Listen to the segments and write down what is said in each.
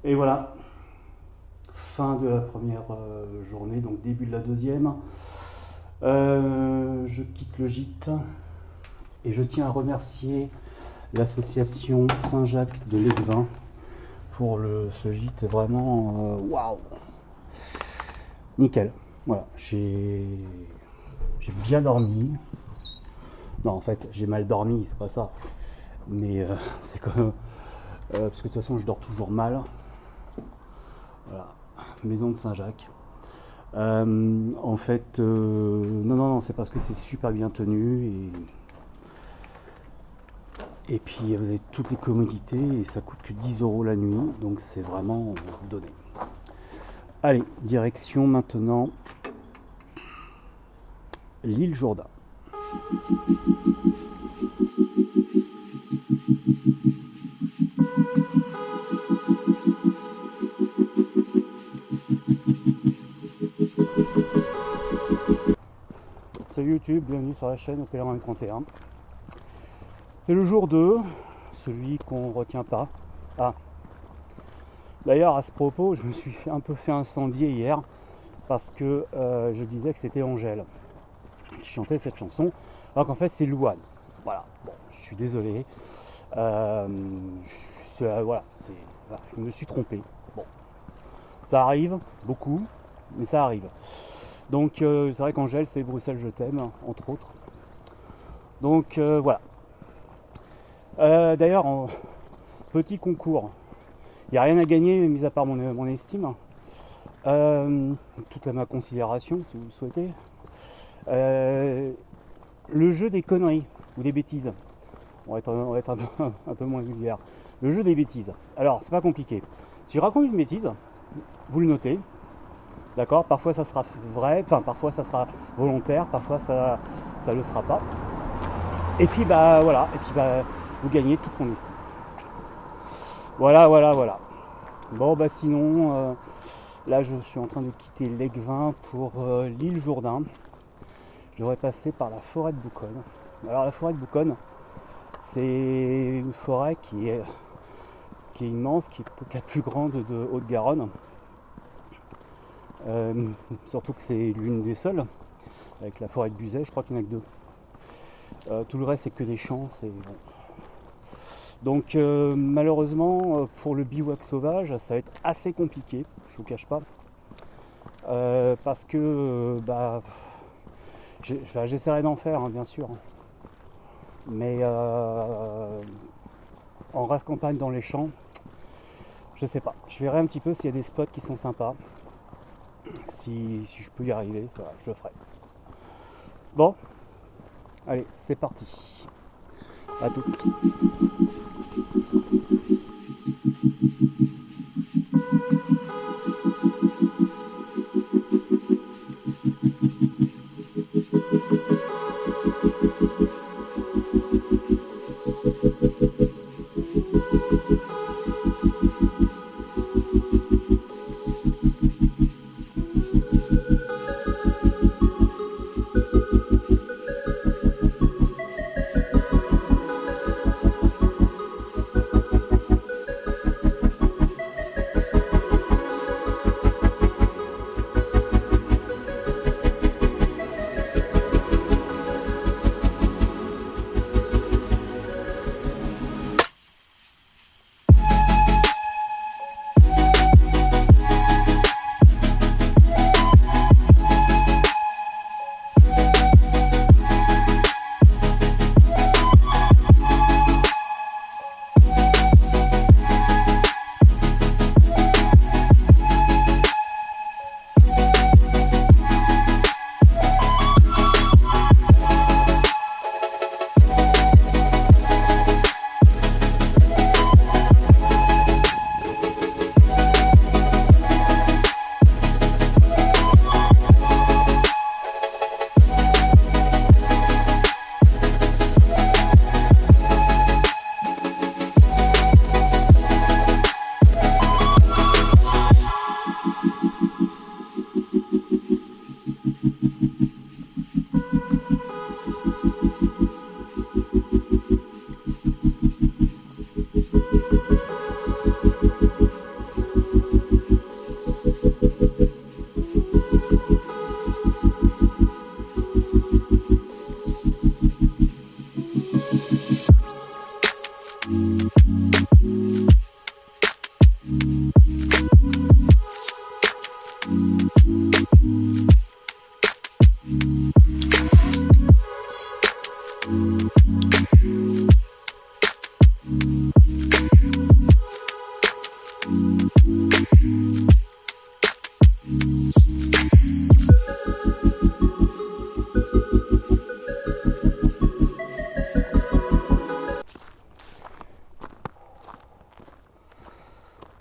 Et voilà, fin de la première journée, donc début de la deuxième. Je quitte le gîte et je tiens à remercier l'association Saint-Jacques de l'Églevin pour ce gîte vraiment waouh, nickel. Voilà, j'ai bien dormi. Non, en fait, j'ai mal dormi, c'est pas ça. Mais c'est comme parce que de toute façon, je dors toujours mal. Voilà, maison de Saint-Jacques. En fait, non, c'est parce que c'est super bien tenu et puis vous avez toutes les commodités et ça coûte que 10 € la nuit, donc c'est vraiment donné. Allez, direction maintenant l'île Jourdain. Salut YouTube, bienvenue sur la chaîne Pèlerin 31. C'est le jour 2, celui qu'on retient pas. Ah, d'ailleurs à ce propos, je me suis un peu fait incendier hier parce que je disais que c'était Angèle qui chantait cette chanson, alors qu'en fait c'est Louane. Voilà, bon, je suis désolé. Voilà, voilà, je me suis trompé. Bon, ça arrive, beaucoup, mais ça arrive. Donc c'est vrai qu'Angèle c'est Bruxelles je t'aime, entre autres. Donc voilà. D'ailleurs, en petit concours, il n'y a rien à gagner, mis à part mon estime. Toute ma considération, si vous le souhaitez. Le jeu des conneries ou des bêtises. On va être un peu moins vulgaire. Le jeu des bêtises. Alors, c'est pas compliqué. Si je raconte une bêtise, vous le notez. D'accord. Parfois ça sera vrai, enfin parfois ça sera volontaire, parfois ça le sera pas. Et puis bah voilà, et puis bah vous gagnez toute mon estime. Voilà. Bon bah sinon, là je suis en train de quitter l'Églevin pour l'île Jourdain. Je devrais passer par la forêt de Bouconne. Alors la forêt de Bouconne, c'est une forêt qui est immense, qui est peut-être la plus grande de Haute-Garonne. Surtout que c'est l'une des seules, avec la forêt de Buzet, je crois qu'il n'y en a que deux. Tout le reste c'est que des champs, c'est bon. Donc malheureusement pour le bivouac sauvage ça va être assez compliqué, je vous cache pas. Parce que bah j'essaierai d'en faire hein, bien sûr. Mais en rase campagne dans les champs, je sais pas. Je verrai un petit peu s'il y a des spots qui sont sympas. Si je peux y arriver, voilà, je le ferai. Bon, allez, c'est parti. À tout.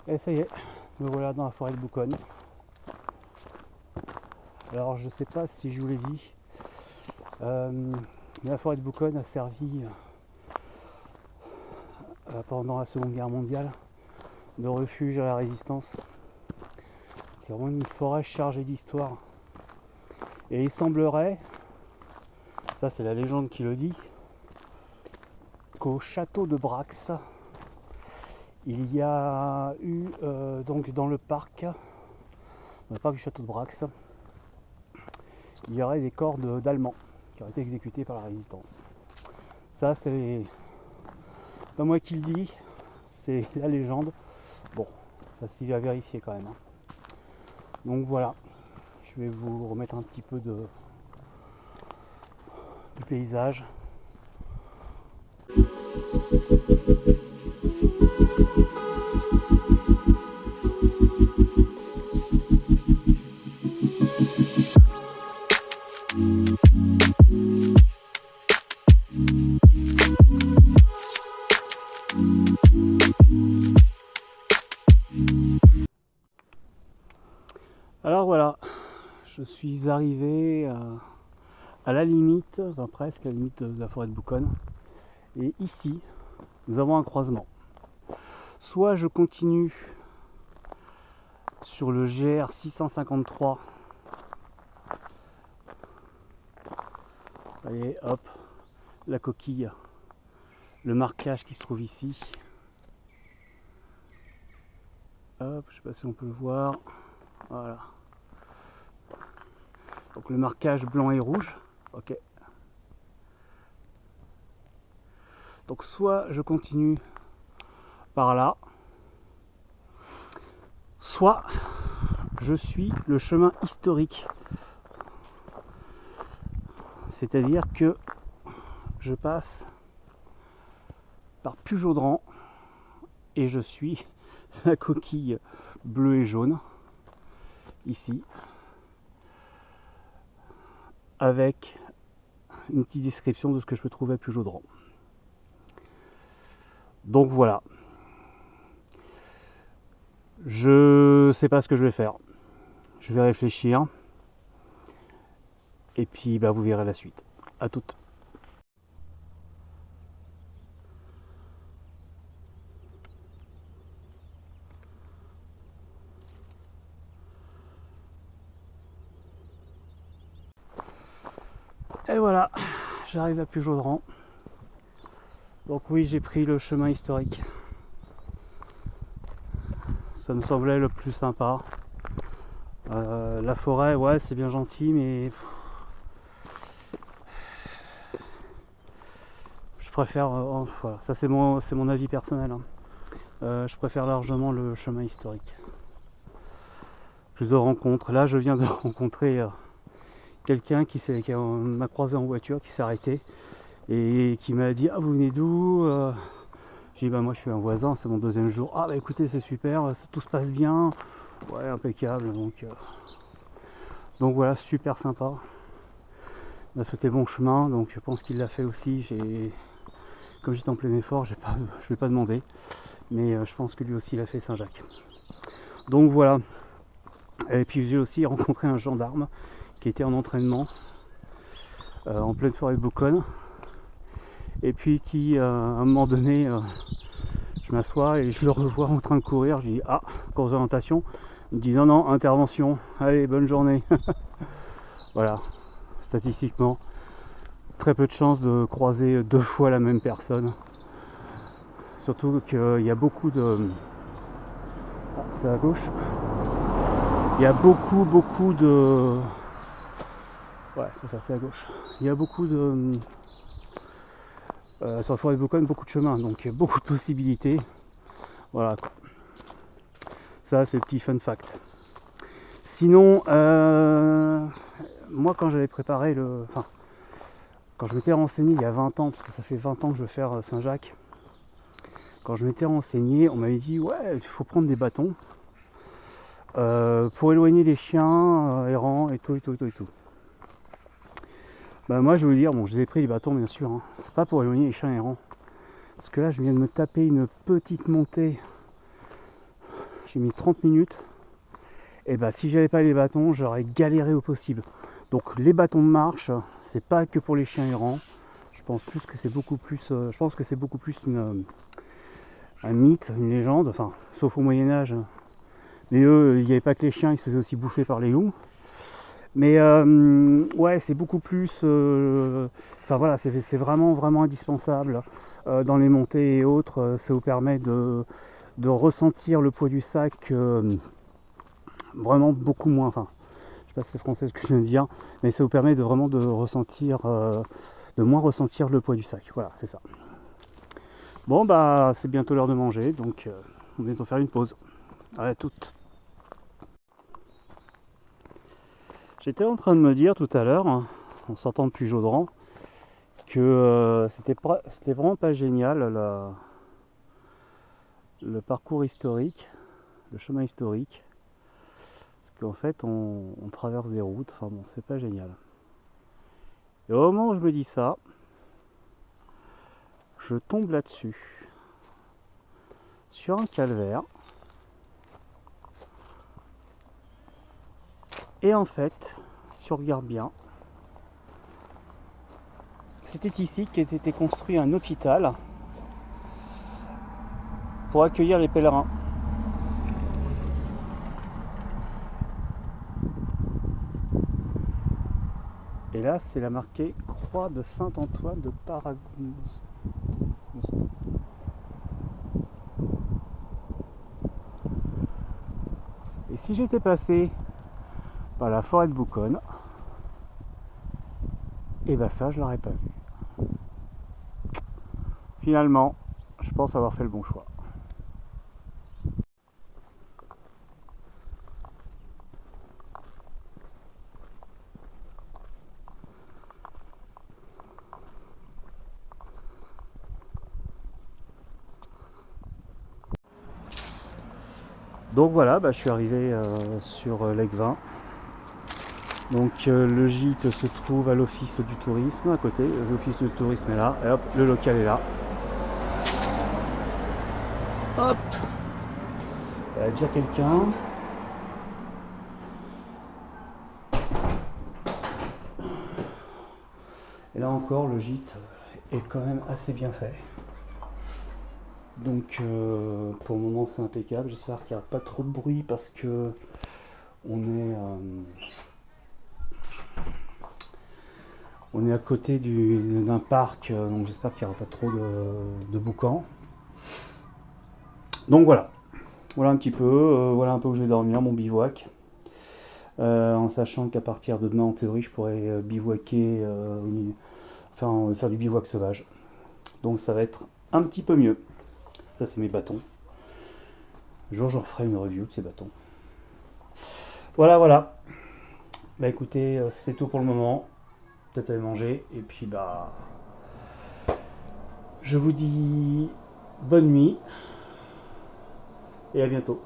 Et ça y est, me voilà dans la forêt de Bouconne. Alors je sais pas si je vous l'ai dit, la forêt de Bouconne a servi pendant la Seconde Guerre mondiale de refuge à la résistance. C'est vraiment une forêt chargée d'histoire. Et il semblerait, ça c'est la légende qui le dit, qu'au château de Brax, il y a eu donc dans le parc du château de Brax, il y aurait des corps d'Allemands qui auraient été exécutés par la résistance. Ça c'est pas moi qui le dis, c'est la légende. Bon, facile à vérifier quand même. Donc voilà, je vais vous remettre un petit peu du paysage. Alors voilà, je suis arrivé à la limite, enfin presque à la limite de la forêt de Bouconne. Et ici, nous avons un croisement. Soit je continue sur le GR 653. Allez, hop, la coquille, le marquage qui se trouve ici. Hop, je sais pas si on peut le voir. Voilà. Donc le marquage blanc et rouge. Ok. Donc soit je continue par là, soit je suis le chemin historique. C'est-à-dire que je passe par Pujaudran et je suis la coquille bleue et jaune ici, avec une petite description de ce que je peux trouver à Pujaudran. Donc voilà. Je sais pas ce que je vais faire. Je vais réfléchir. Et puis vous verrez la suite. À toutes. Et voilà, j'arrive à Pujaudran. Donc oui, j'ai pris le chemin historique. Ça me semblait le plus sympa. La forêt, ouais, c'est bien gentil, mais je préfère. Voilà, ça c'est mon avis personnel. Je préfère largement le chemin historique. Plus de rencontres. Là, je viens de rencontrer quelqu'un qui m'a croisé en voiture, qui s'est arrêté et qui m'a dit: ah, vous venez d'où? J'ai dit: moi je suis un voisin, c'est mon deuxième jour. Ah écoutez, c'est super, tout se passe bien. Ouais, impeccable. Donc voilà, super sympa. Il m'a souhaité bon chemin, donc je pense qu'il l'a fait aussi. Comme j'étais en plein effort, je vais pas demander, mais je pense que lui aussi il a fait Saint-Jacques. Donc voilà. Et puis j'ai aussi rencontré un gendarme qui était en entraînement en pleine forêt de Bouconne, et puis qui à un moment donné, je m'assois et je le revois en train de courir. Je dis: ah, course d'orientation. Il me dit: non, intervention, allez, bonne journée. Voilà, statistiquement, très peu de chances de croiser 2 fois la même personne. Surtout qu'il y a beaucoup de... Ah, c'est à gauche. Il y a beaucoup de... Ouais, c'est ça, c'est à gauche. Il y a beaucoup de... sur la forêt de Bouconne, beaucoup de chemins, donc beaucoup de possibilités. Voilà, quoi. Ça, c'est le petit fun fact. Sinon, moi, quand j'avais préparé quand je m'étais renseigné il y a 20 ans, parce que ça fait 20 ans que je veux faire Saint-Jacques, quand je m'étais renseigné, on m'avait dit: ouais, il faut prendre des bâtons pour éloigner les chiens errants et tout. Moi, je vais vous dire, bon, je les ai pris les bâtons, bien sûr, hein. C'est pas pour éloigner les chiens errants. Parce que là, je viens de me taper une petite montée j'ai mis 30 minutes. Et bah si j'avais pas les bâtons, j'aurais galéré au possible. Donc les bâtons de marche, c'est pas que pour les chiens errants. Je pense plus que c'est beaucoup plus. Je pense que c'est beaucoup plus un mythe, une légende, enfin, sauf au Moyen-Âge. Mais eux, il n'y avait pas que les chiens, ils se faisaient aussi bouffer par les loups. Mais ouais, c'est beaucoup plus. Enfin voilà, c'est vraiment, vraiment indispensable dans les montées et autres. Ça vous permet de ressentir le poids du sac vraiment beaucoup moins. Enfin, je sais pas si c'est français ce que je viens de dire, mais ça vous permet de vraiment de ressentir, de moins ressentir le poids du sac. Voilà, c'est ça. Bon, bah, c'est bientôt l'heure de manger, donc on va bientôt faire une pause. À toutes. J'étais en train de me dire tout à l'heure, en sortant depuis Jodran, que c'était vraiment pas génial le parcours historique, le chemin historique, parce qu'en fait on traverse des routes, enfin bon, c'est pas génial. Et au moment où je me dis ça, je tombe là-dessus, sur un calvaire, et en fait, si on regarde bien, c'était ici qu'était été construit un hôpital pour accueillir les pèlerins. Et là, c'est la marquée Croix de Saint-Antoine de Paragon. Et si j'étais passé par la forêt de Bouconne, et ben ça, je l'aurais pas vu. Finalement, je pense avoir fait le bon choix. Donc voilà, bah, je suis arrivé sur l'Aigues-Vin. Donc le gîte se trouve à l'office du tourisme à côté. L'office du tourisme est là. Et hop, le local est là. Hop, il y a déjà quelqu'un. Et là encore, le gîte est quand même assez bien fait. Donc pour le moment c'est impeccable. J'espère qu'il n'y a pas trop de bruit parce que on est à côté d'un parc, donc j'espère qu'il n'y aura pas trop de boucans. Donc voilà un petit peu, voilà un peu où je vais dormir, mon bivouac. En sachant qu'à partir de demain, en théorie, je pourrais bivouaquer, enfin faire du bivouac sauvage. Donc ça va être un petit peu mieux. Ça c'est mes bâtons. Un jour je referai une review de ces bâtons. Voilà. Bah écoutez, c'est tout pour le moment. Peut-être aller manger. Et puis bah je vous dis bonne nuit. Et à bientôt.